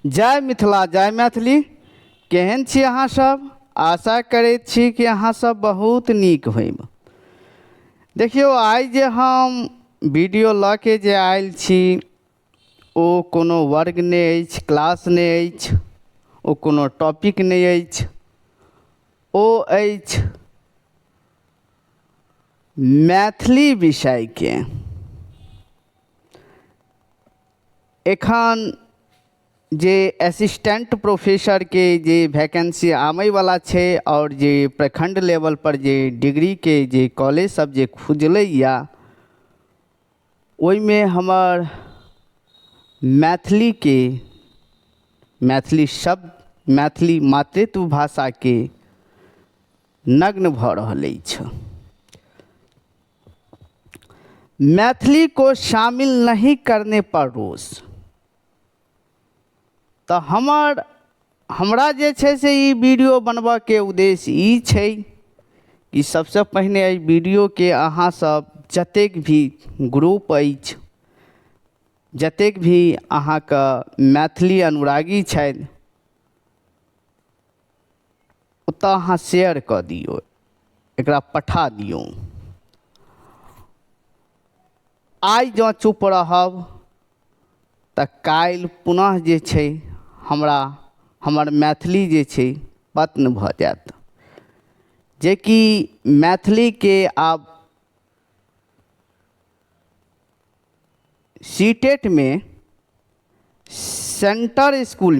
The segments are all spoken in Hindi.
जय मिथिला जय मैथिली। केहन छी अहाँ सब? आशा करैत छी कि अहाँ सब बहुत नीक होइब। देखियौ, आइ जे हम वीडियो लऽ के जे आयल छी ओ कोनो वर्ग नहि अछि, क्लास नहि अछि, ओ कोनो टॉपिक नहि अछि, ओ अछि मैथिली विषयके। एखन जे असिस्टेंट प्रोफेसरके जे वैकेंसी आबैवला छै और जे प्रखंड लेवल पर जे डिग्रीके जे कॉलेज सब जे खुजलैया, ओहिमे हमर मैथिली शब्द, मैथिली मातृत्व भाषाके नग्न भऽ रहल अछि। मैथिली को शामिल नहीं करने पर रोष। तो हमरा जे छै से ई वीडियो बनबऽके उद्देश्य ई छै कि सबसे पहिने एहि वीडियोके अहाँ सब जतेक भी ग्रुप अछि, जतेक भी अहाँके मैथिली अनुरागी छथि, ओतऽ अहाँ शेयर कऽ दियौ, एकरा पठा दियौ। आइ जँ चुप रहब तऽ काल्हि पुनः जे छै हमर मैथिली जे छै पतन भऽ जायत। जेकि मैथिलीके आब सीटेट में सेंट्रल स्कूल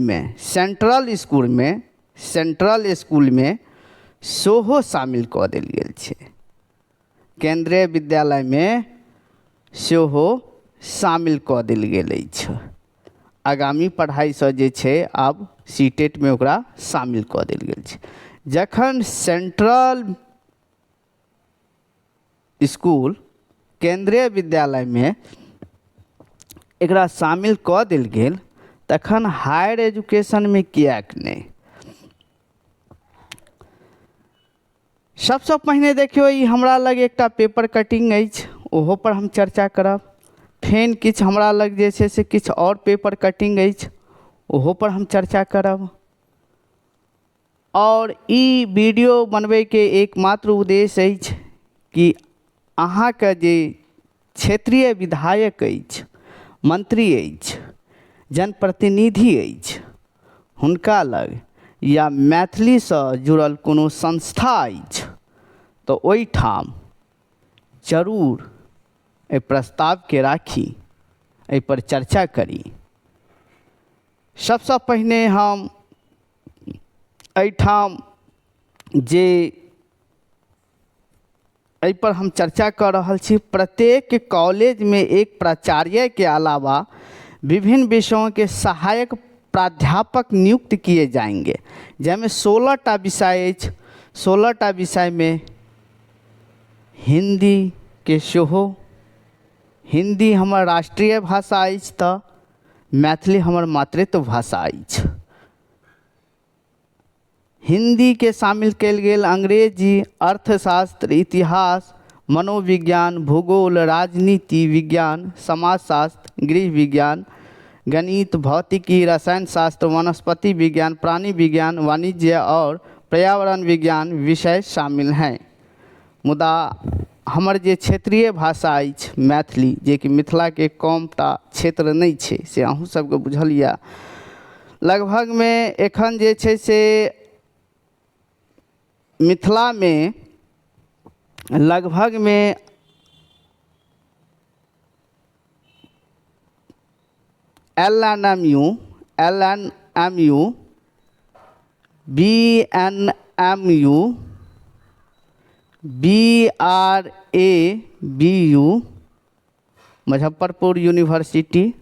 में सेहो शामिल कऽ देल गेल छै। केंद्रीय विद्यालय में सेहो शामिल कऽ देल गेल अछि। आगामी पढ़ाइसँ जे छै आब सीटेट में ओकरा शामिल कऽ देल गेल छै। जखन सेंट्रल स्कूल, केंद्रीय विद्यालय में एकरा शामिल कऽ देल गेल, तखन हायर एजुकेशन में किएक नहि? सबसँ पहिने देखियौ, ई हमरा लग एकटा पेपर कटिंग अछि, ओहो पर हम चर्चा करब। फेन किछु हमरा लग जे छै से किछु और पेपर कटिंग अछि, ओहो पर हम चर्चा करब। और ई वीडियो बनबैके एकमात्र उद्देश्य अछि कि अहाँके जे क्षेत्रीय विधायक अछि, मंत्री अछि, जनप्रतिनिधि अछि, हुनका लग या मैथिलीसँ जुड़ल कोनो संस्था अछि तऽ ओहिठाम जरूर एहि प्रस्तावके राखी, एहि पर चर्चा करी। सबसँ पहिने हम एहिठाम जे एहि पर हम चर्चा कर रहल छी, प्रत्येक कॉलेज में एक प्राचार्य के अलावा विभिन्न विषयों के सहायक प्राध्यापक नियुक्त किए जाएंगे, जिसमें 16टा विषय अछि। 16टा विषय में हिंदी के सेहो, हिंदी हमर राष्ट्रीय भाषा अछि तऽ मैथिली हमर मातृत्व भाषा अछि। हिंदी के शामिल कयल गेल, अंग्रेजी, अर्थशास्त्र, इतिहास, मनोविज्ञान, भूगोल, राजनीति विज्ञान, समाजशास्त्र, गृह विज्ञान, गणित, भौतिकी, रसायन शास्त्र, वनस्पति विज्ञान, प्राणी विज्ञान, वाणिज्य और पर्यावरण विज्ञान विषय शामिल हैं। मुदा हमर जे क्षेत्रीय भाषा अछि मैथिली, जे कि मिथिला के कमटा क्षेत्र नहीं छै, से अहूँ सबके बुझल यऽ। लगभग में एखन जे छै से मिथिला में लगभग में LNMU, BNMU, BRABU, Muzaffarpur university,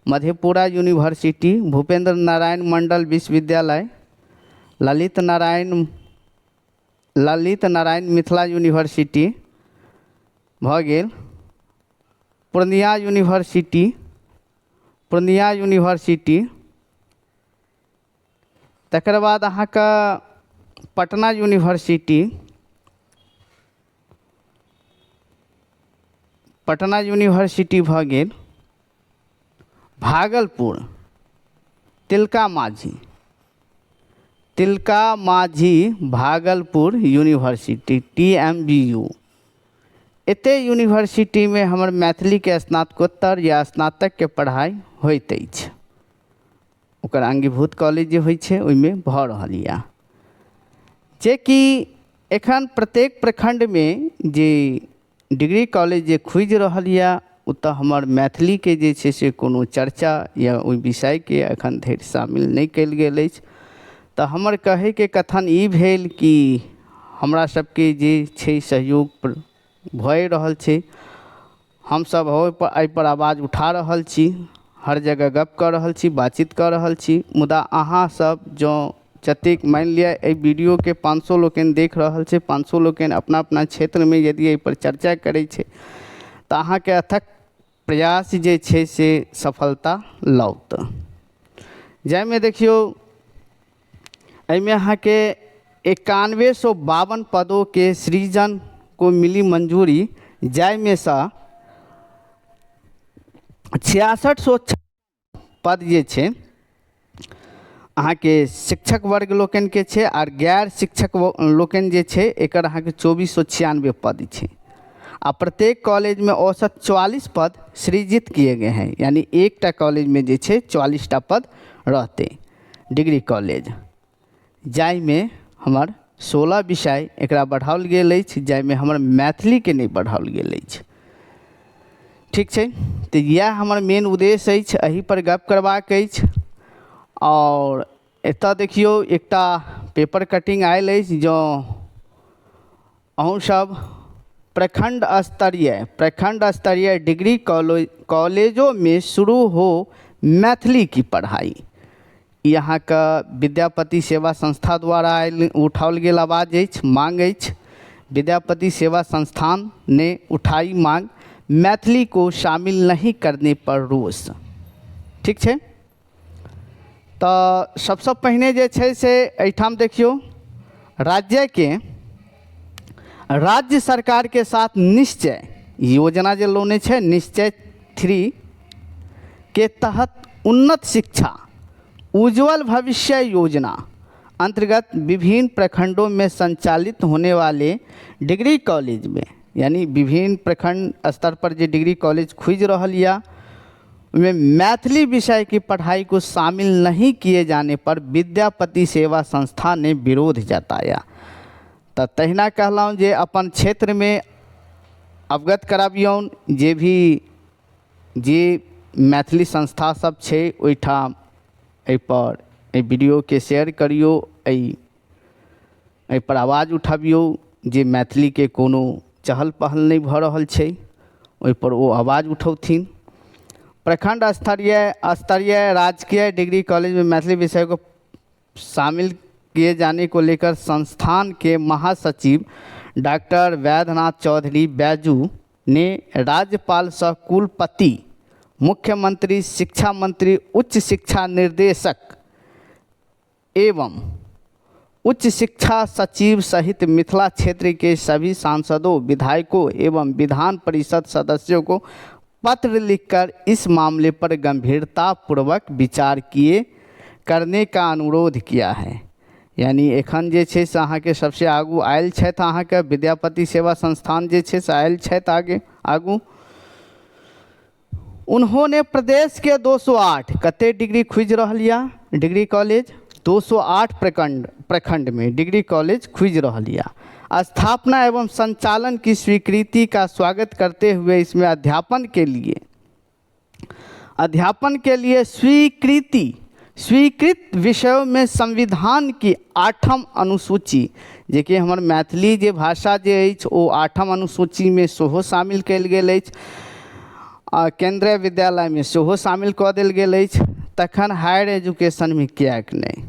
Madhepura university, Bhupendra Narayan Mandal विश्वविद्यालय, ललित नारायण मिथिला यूनिवर्सिटी भऽ गेल, पूर्णिया यूनिवर्सिटी, तकर बाद अहाँके पटना यूनिवर्सिटी भऽ गेल, भागलपुर तिलका माझी भागलपुर यूनिवर्सिटी TMBU। एते यूनिवर्सिटी में हमर मैथिली के स्नातकोत्तर या स्नातक के पढ़ाई होइत अछि। ओकर अंगीभूत कॉलेज जे होइ छै ओहिमे भऽ रहल यऽ, जे कि एखन प्रत्येक प्रखंड में जे डिग्री कॉलेज जे खुजि रहल यऽ ओतऽ हमर मैथिली के जे छै से कोनो चर्चा या ओहि विषय के एखन धरि शामिल नहीं कयल गेल अछि। तऽ हमर कहे के कथन ई भेल कि हमरा सबके जे छै सहयोग भऽ रहल छै, हमसब एहि पर आवाज उठा रहल छी, हर जगह गप कऽ रहल छी, बातचीत कऽ रहल छी। मुदा अहाँ सब जँ जतेक मानि लिअ एहि वीडियो के 500 लोकनि देख रहल छै, 500 लोकनि अपना अपना क्षेत्र में यदि एहि पर चर्चा करै छै तऽ अहाँके अथक प्रयास जे छै से सफलता लौत। जाहिमे देखियौ एहिमे अहाँके 9152 पदों के सृजन को मिली मंजूरी, जाहिमे सँ 6600 पद जे छै अहाँके शिक्षक वर्ग लोकनि के छै, और गैर शिक्षक लोकनि जे छै एकर अहाँके 2496 पद छै। आ प्रत्येक कॉलेज में औसत 44 पद सृजित किए गए हैं, यानी एक टा कॉलेज में जे छै 44टा पद रहते डिग्री कॉलेज। जाहिमे हमर 16 विषय एकरा बढ़ाओल गेल अछि, जाहिमे हमर मैथिली के नहीं बढ़ाओल गेल अछि। ठीक छै, तो यह हमर मेन उद्देश्य अछि, एहि पर गप करबाक अछि। और एतऽ देखियौ एकटा पेपर कटिंग आयल अछि, जो अहूँ सब प्रखंड स्तरीय डिग्री कॉलेजों में शुरू हो मैथिली की पढ़ाई, यहाँ का विद्यापति सेवा संस्था द्वारा उठाओल गेल आवाज अछि, मांग अछि। विद्यापति सेवा संस्थान ने उठाई मांग, मैथिली को शामिल नहीं करने पर रोष। ठीक है, तो सबसे पहले जे छै से एहिठाम देखियो राज्य सरकार के साथ निश्चय योजना जे लोने छै, निश्चय 3 के तहत उन्नत शिक्षा उज्जवल भविष्य योजना अंतर्गत विभिन्न प्रखंडों में संचालित होने वाले डिग्री कॉलेज में, यानी विभिन्न प्रखंड स्तर पर जो डिग्री कॉलेज खुज रहल या में मैथिली विषय की पढ़ाई को शामिल नहीं किए जाने पर विद्यापति सेवा संस्था ने विरोध जताया। तो तहिना कहलहुँ जे अपन क्षेत्र में अवगत कराबियौन, जे भी जे मैथिली संस्था सब छै ओहिठाम एहि पर एहि वीडियो के शेयर करियो, एहि पर आवाज उठाबियो। जे मैथिली के कोनो चहल पहल नहीं भऽ रहल छै ओहि पर वो आवाज उठौथिन। प्रखंड स्तरीय राजकीय डिग्री कॉलेज में मैथिली विषय को शामिल किए जाने को लेकर संस्थान के महासचिव डॉक्टर वैद्यनाथ चौधरी बैजू ने राज्यपाल सह कुलपति, मुख्यमंत्री, शिक्षा मंत्री, उच्च शिक्षा निर्देशक एवं उच्च शिक्षा सचिव सहित मिथिला क्षेत्र के सभी सांसदों, विधायकों एवं विधान परिषद सदस्यों को पत्र लिखकर इस मामले पर गंभीरता पूर्वक विचार करने का अनुरोध किया है। यानी एखन जे छै से अहाँके सबसे आगू आयल छथि, अहाँके विद्यापति सेवा संस्थान जे छै से आयल छथि आगू। उन्होंने प्रदेश के 208 कते डिग्री खुज रहल या डिग्री कॉलेज, 208 प्रखंड में डिग्री कॉलेज खुज रहल या, स्थापना एवं संचालन की स्वीकृति का स्वागत करते हुए इसमें अध्यापन के लिए स्वीकृत विषयों में संविधान की 8वीं अनुसूची, जे कि हमर मैथिली जे भाषा जे अछि ओ 8वीं अनुसूची में सेहो शामिल कयल गेल अछि, केंद्रीय विद्यालय में सेहो शामिल कऽ देल गेल अछि। तखन हायर एजुकेशन में किएक नहीं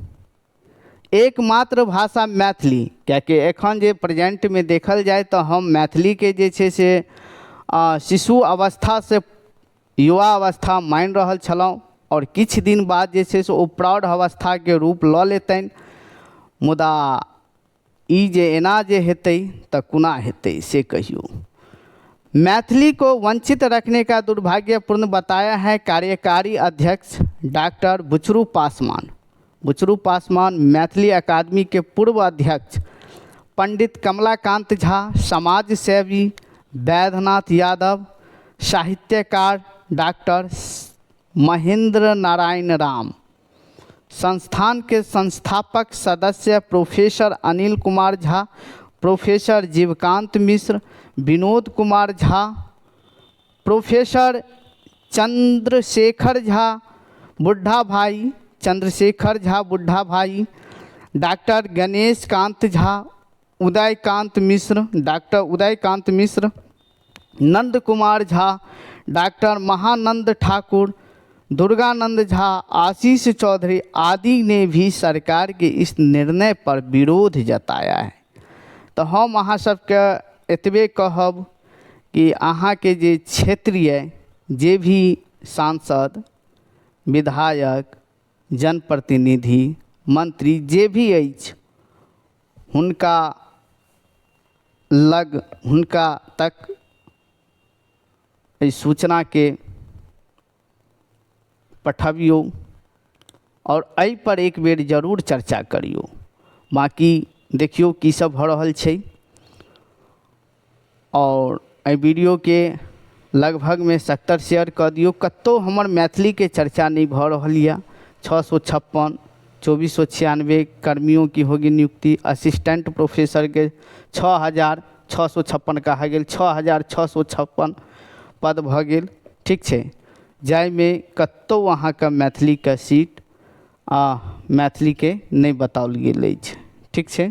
एकमात्र भाषा मैथिली, किएकि एखन जे प्रेजेंट में देखल जाए तो हम मैथिली के जे छै से शिशु अवस्था से युवा अवस्था मानि रहल छलहुँ, और किछु दिन बाद जे छै से ओ प्रौढ़ अवस्था के रूप लऽ लेतनि। मुदा ई जे एना जे हेतै तऽ कोना हेतै से कहियौ। मैथिली को वंचित रखने का दुर्भाग्यपूर्ण बताया है कार्यकारी अध्यक्ष डॉक्टर बुचरू पासवान। बुचरू पासवान मैथिली अकादमी के पूर्व अध्यक्ष पंडित कमलाकांत झा, समाज सेवी वैद्यनाथ यादव, साहित्यकार डॉक्टर महेंद्र नारायण राम, संस्थान के संस्थापक सदस्य प्रोफेसर अनिल कुमार झा, प्रोफेसर जीवकांत मिश्र, विनोद कुमार झा, प्रोफेसर चंद्रशेखर झा बुढ़ा भाई, चंद्रशेखर झा बुढ़ा भाई, डॉक्टर गणेश कांत झा, उदयकांत मिश्र, डॉक्टर उदयकांत मिश्र, नंद कुमार झा, डॉक्टर महानंद ठाकुर, दुर्गानंद झा, आशीष चौधरी आदि ने भी सरकार के इस निर्णय पर विरोध जताया है। तो हम अहाँ सबके एतबे कहब कि अहाँ के जे क्षेत्रीय जे भी सांसद, विधायक, जनप्रतिनिधि, मंत्री जे भी अछि, हुनका तक इस सूचना के पठबियो और एहि पर एक बेर जरूर चर्चा करियो। बाकी देखियो की सब भ रहल छै और एहि वीडियो के लगभग में 70 शेयर कर दियो। कतो हमर मैथिली के चर्चा नहीं भ रहल यऽ। 656 2496 कर्मियों की होगी नियुक्ति। असिस्टेंट प्रोफेसर के 6656 कहा गेल, 6656 पद भ गेल। ठीक छै, जाहिमे कतौ अहाँके मैथिली के सीट मैथिली के नहीं बताओल गेल अछि। ठीक छै,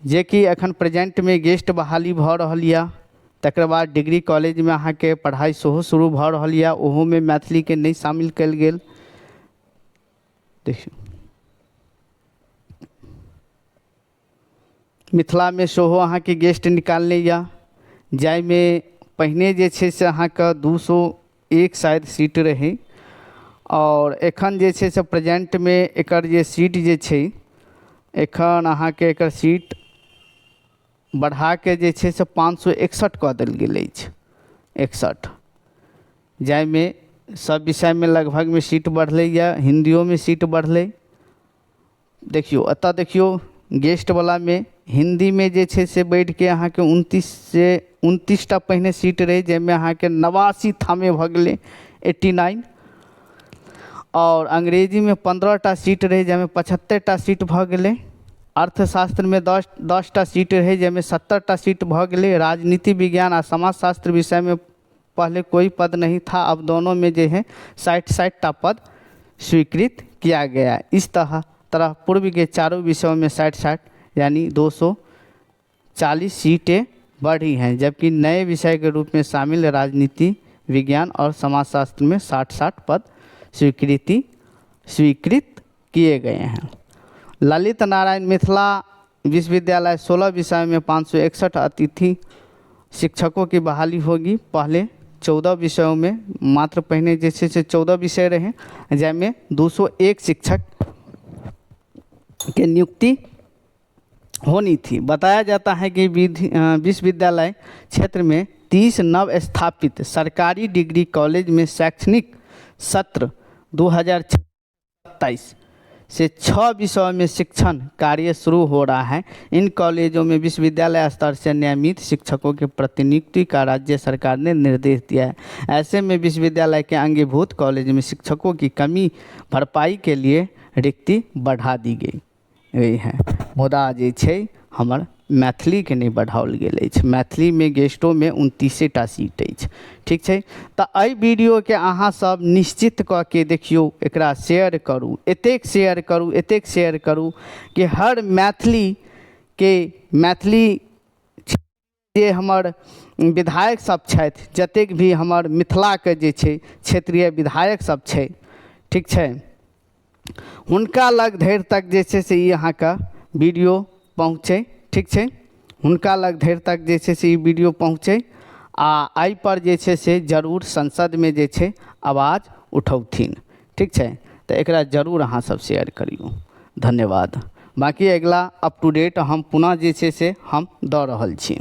जे कि एखन प्रेजेंट में गेस्ट बहाली भ रहल यऽ। तकर बाद डिग्री कॉलेज में अहाँ के पढ़ाई सेहो शुरू भ रहल यऽ, ओहो में मैथिली के नहीं शामिल कल गेल। देखियो मिथिला में सेहो अहाँ के गेस्ट निकालने यऽ, जाहिमे पहिने जे छै से अहाँ के 201 शायद सीट रहे और एखन जे छै से प्रेजेंट में एकर जे सीट जे छै, एखन अहाँ के एकर सीट बढ़ा के जे छै से 561 कऽ देल गेल अछि। 61, जाहिमे सब विषय में लगभग में सीट बढ़ले या, हिंदियों में सीट बढ़ले। देखियो अतः देखियो गेस्ट वाला में हिंदी में जे छै से बढ़ के अहाँ के 29 से 29टा पहिने सीट रहे, जैमें अहाँ के 89 थामे भ गेले 89। और अंग्रेजी में 15टा सीट रहे, जैमें 75टा सीट भ गेले। अर्थशास्त्र में 10टा सीट रहे, जैमें 70टा सीट भ गेले। राजनीति विज्ञान और समाजशास्त्र विषय में पहले कोई पद नहीं था, अब दोनों में जो है 60-60टा पद स्वीकृत किया गया है। इस तरह पूर्व के चारों विषयों में 60-60 यानी 240 सीटें बढ़ी हैं, जबकि नए विषय के रूप में शामिल राजनीति विज्ञान और समाजशास्त्र में 60-60 पद स्वीकृत किए गए हैं। ललित नारायण मिथिला विश्वविद्यालय 16 विषयों में 561 अतिथि शिक्षकों की बहाली होगी। पहले 14 विषयों में मात्र पहले जैसे 14 विषय रहे, जिनमें 201 शिक्षक की नियुक्ति होनी थी। बताया जाता है कि विश्वविद्यालय क्षेत्र में 30 नव स्थापित सरकारी डिग्री कॉलेज में शैक्षणिक सत्र 2027 से 6 विषयों में शिक्षण कार्य शुरू हो रहा है। इन कॉलेजों में विश्वविद्यालय स्तर से नियमित शिक्षकों की प्रतिनियुक्ति का राज्य सरकार ने निर्देश दिया है। ऐसे में विश्वविद्यालय के अंगीभूत कॉलेज में शिक्षकों की कमी भरपाई के लिए रिक्ति बढ़ा दी गई है। मुदा जे छै हमर मैथिली के नहीं बढ़ाओल गेल अछि। मैथिली में गेस्टों में 29टा सीट अछि। ठीक है, तो एहि वीडियो के अहाँ सब निश्चित क के देखियो, एकरा शेयर करू, एतेक शेयर करू कि हर मैथिली जे हमर विधायक सब छथि, जतेक भी हमर मिथिला के जे छै क्षेत्रीय विधायक सब छै, ठीक छै, हुनका लग धरि तक जे छै से ई अहाँ का वीडियो पहुँचे। ठीक छै, हुनका लग धरि तक जे छै से ई वीडियो पहुँचे आ एहि पर जे छै से जरूर संसद में जे छै आवाज़ उठौथिन। ठीक छै, तो एकरा जरूर अहाँ सब शेयर करियो। धन्यवाद। बाकी अगला अप टू डेट हम पुनः जे छै से हम दऽ रहल छी।